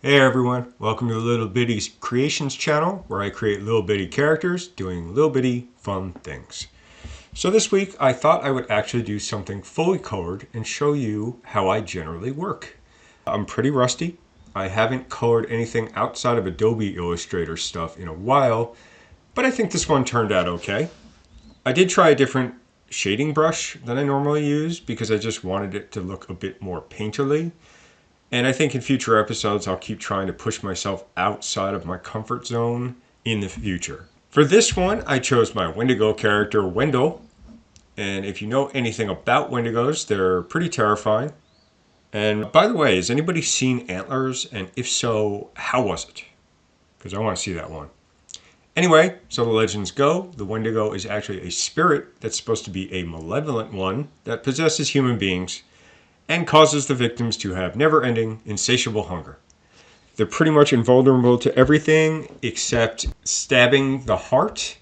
Hey everyone, welcome to the Lil Bitty Creations channel where I create little bitty characters doing little bitty fun things. So this week I thought I would actually do something fully colored and show you how I generally work. I'm pretty rusty. I haven't colored anything outside of Adobe Illustrator stuff in a while, but I think this one turned out okay. I did try a different shading brush than I normally use because I just wanted it to look a bit more painterly. And I think in future episodes, I'll keep trying to push myself outside of my comfort zone in the future. For this one, I chose my Wendigo character, Wendall. And if you know anything about Wendigos, they're pretty terrifying. And by the way, has anybody seen Antlers? And if so, how was it? Because I want to see that one. Anyway, so the legends go, the Wendigo is actually a spirit that's supposed to be a malevolent one that possesses human beings and causes the victims to have never-ending, insatiable hunger. They're pretty much invulnerable to everything except stabbing the heart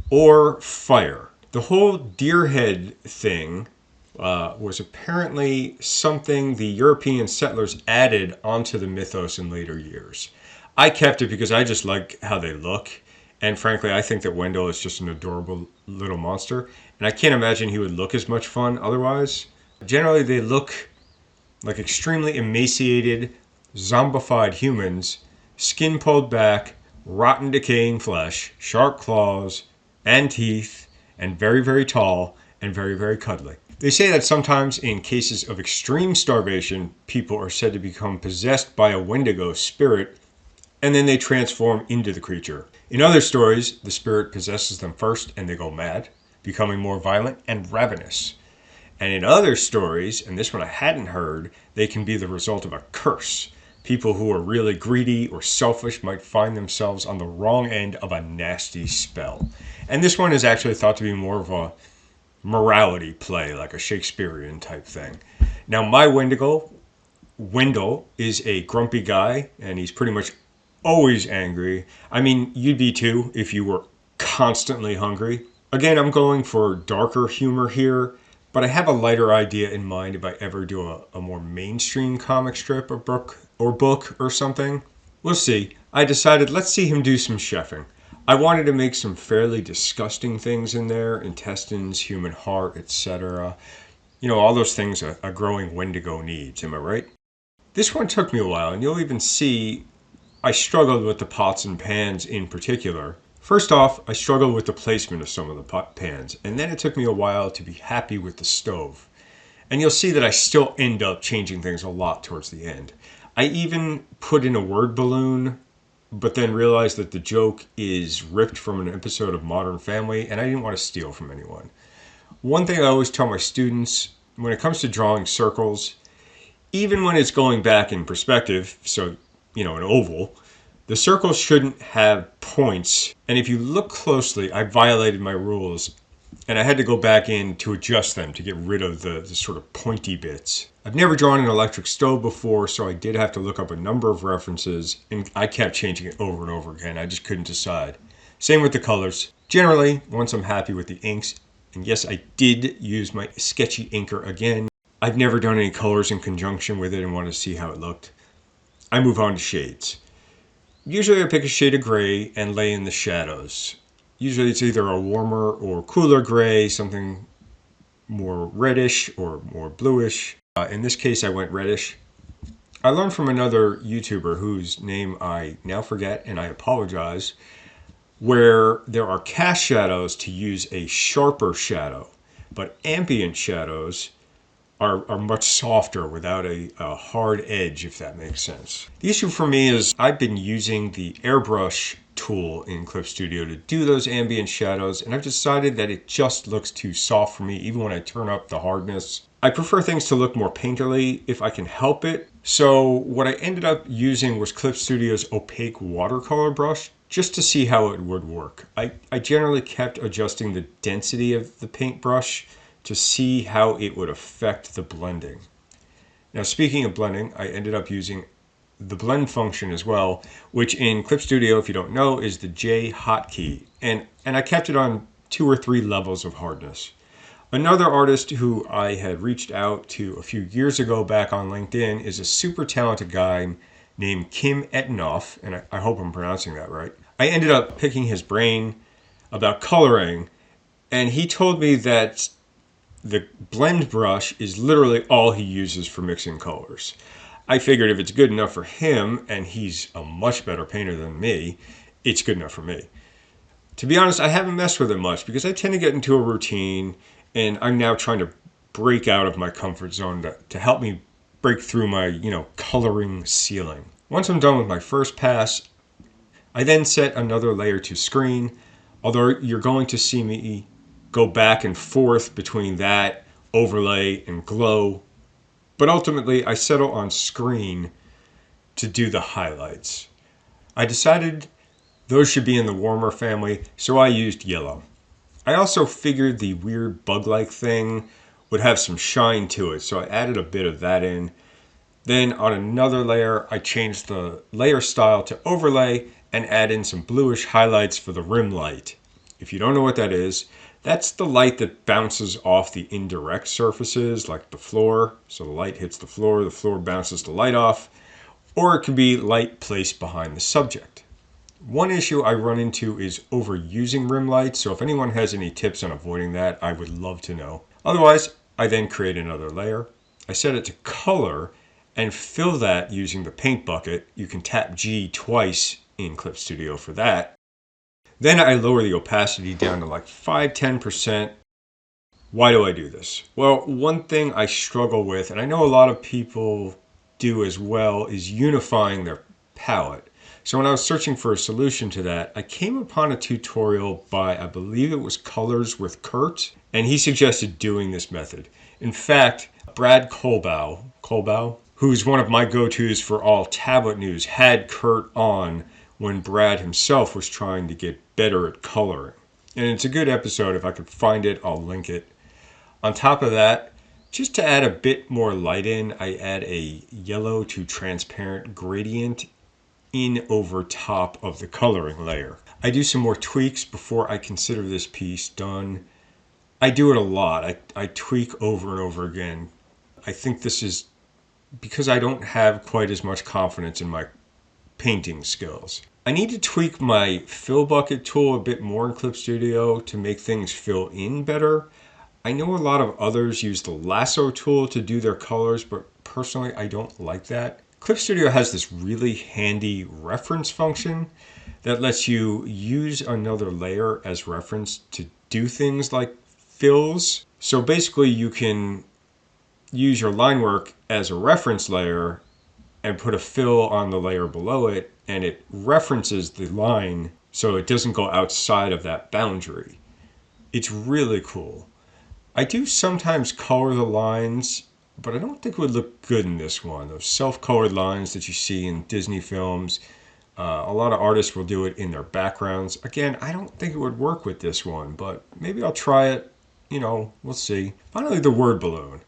or fire. The whole deer head thing was apparently something the European settlers added onto the mythos in later years. I kept it because I just like how they look, and frankly, I think that Wendell is just an adorable little monster, and I can't imagine he would look as much fun otherwise. Generally, they look like extremely emaciated, zombified humans, skin pulled back, rotten decaying flesh, sharp claws and teeth, and very, very tall and very, very cuddly. They say that sometimes in cases of extreme starvation, people are said to become possessed by a Wendigo spirit, and then they transform into the creature. In other stories, the spirit possesses them first and they go mad, becoming more violent and ravenous. And in other stories, and this one I hadn't heard, they can be the result of a curse. People who are really greedy or selfish might find themselves on the wrong end of a nasty spell. And this one is actually thought to be more of a morality play, like a Shakespearean type thing. Now, my Wendigo, Wendall, is a grumpy guy, and he's pretty much always angry. I mean, you'd be too if you were constantly hungry. Again, I'm going for darker humor here, but I have a lighter idea in mind if I ever do a more mainstream comic strip or book or something. We'll see. I decided let's see him do some chefing. I wanted to make some fairly disgusting things in there, intestines, human heart, etc. You know, all those things a growing Wendigo needs, am I right? This one took me a while, and you'll even see I struggled with the pots and pans in particular. First off, I struggled with the placement of some of the pans, and then it took me a while to be happy with the stove. And you'll see that I still end up changing things a lot towards the end. I even put in a word balloon, but then realized that the joke is ripped from an episode of Modern Family, and I didn't want to steal from anyone. One thing I always tell my students, when it comes to drawing circles, even when it's going back in perspective, so, an oval, the circles shouldn't have points, and if you look closely, I violated my rules, and I had to go back in to adjust them to get rid of the sort of pointy bits. I've never drawn an electric stove before, so I did have to look up a number of references, and I kept changing it over and over again. I just couldn't decide. Same with the colors. Generally, once I'm happy with the inks, and yes, I did use my sketchy inker again, I've never done any colors in conjunction with it and wanted to see how it looked. I move on to shades. Usually I pick a shade of gray and lay in the shadows. Usually it's either a warmer or cooler gray, something more reddish or more bluish. In this case I went reddish. I learned from another YouTuber whose name I now forget, and I apologize, where there are cast shadows to use a sharper shadow, but ambient shadows are much softer without a hard edge, if that makes sense. The issue for me is I've been using the airbrush tool in Clip Studio to do those ambient shadows, and I've decided that it just looks too soft for me even when I turn up the hardness. I prefer things to look more painterly if I can help it. So what I ended up using was Clip Studio's opaque watercolor brush just to see how it would work. I generally kept adjusting the density of the paintbrush to see how it would affect the blending. Now, speaking of blending, I ended up using the blend function as well, which in Clip Studio, if you don't know, is the J hotkey. And I kept it on 2 or 3 levels of hardness. Another artist who I had reached out to a few years ago back on LinkedIn is a super talented guy named Kim Etnoff, and I hope I'm pronouncing that right. I ended up picking his brain about coloring, and he told me that the blend brush is literally all he uses for mixing colors. I figured if it's good enough for him, and he's a much better painter than me, it's good enough for me. To be honest, I haven't messed with it much because I tend to get into a routine, and I'm now trying to break out of my comfort zone to help me break through my, coloring ceiling. Once I'm done with my first pass, I then set another layer to screen, although you're going to see me go back and forth between that, overlay, and glow. But ultimately, I settle on screen to do the highlights. I decided those should be in the warmer family, so I used yellow. I also figured the weird bug-like thing would have some shine to it, so I added a bit of that in. Then on another layer, I changed the layer style to overlay and add in some bluish highlights for the rim light. If you don't know what that is, that's the light that bounces off the indirect surfaces like the floor. So the light hits the floor bounces the light off, or it can be light placed behind the subject. One issue I run into is overusing rim lights, so if anyone has any tips on avoiding that, I would love to know. Otherwise, I then create another layer. I set it to color and fill that using the paint bucket. You can tap G twice in Clip Studio for that. Then I lower the opacity down to like 5-10%. Why do I do this? Well, one thing I struggle with, and I know a lot of people do as well, is unifying their palette. So when I was searching for a solution to that, I came upon a tutorial by, I believe it was Colors with Kurt, and he suggested doing this method. In fact, Brad Colbow, who's one of my go-tos for all tablet news, had Kurt on when Brad himself was trying to get better at coloring. And it's a good episode. If I could find it, I'll link it. On top of that, just to add a bit more light in, I add a yellow to transparent gradient in over top of the coloring layer. I do some more tweaks before I consider this piece done. I do it a lot. I tweak over and over again. I think this is because I don't have quite as much confidence in my painting skills. I need to tweak my fill bucket tool a bit more in Clip Studio to make things fill in better. I know a lot of others use the lasso tool to do their colors, but personally I don't like that. Clip Studio has this really handy reference function that lets you use another layer as reference to do things like fills. So basically you can use your line work as a reference layer and put a fill on the layer below it, and it references the line so it doesn't go outside of that boundary. It's really cool. I do sometimes color the lines, but I don't think it would look good in this one. Those self-colored lines that you see in Disney films, a lot of artists will do it in their backgrounds. Again, I don't think it would work with this one, but maybe I'll try it. We'll see. Finally, the word balloon.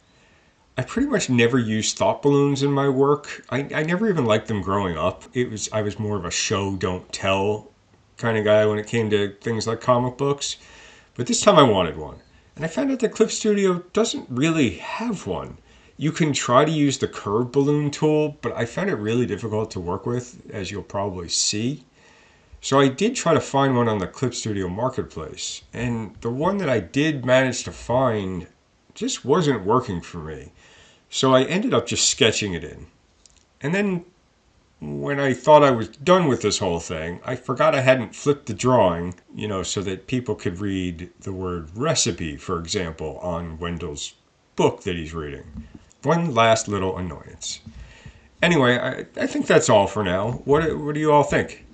I pretty much never use thought balloons in my work. I never even liked them growing up. I was more of a show, don't tell kind of guy when it came to things like comic books. But this time I wanted one. And I found out that Clip Studio doesn't really have one. You can try to use the curve balloon tool, but I found it really difficult to work with, as you'll probably see. So I did try to find one on the Clip Studio Marketplace. And the one that I did manage to find just wasn't working for me. So I ended up just sketching it in. And then when I thought I was done with this whole thing, I forgot I hadn't flipped the drawing, so that people could read the word recipe, for example, on Wendall's book that he's reading. One last little annoyance. Anyway, I think that's all for now. What do you all think?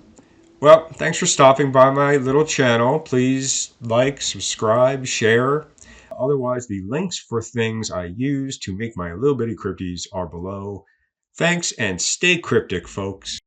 Well, thanks for stopping by my little channel. Please like, subscribe, share. Otherwise, the links for things I use to make my Lil Bitty Crypties are below. Thanks, and stay cryptic, folks.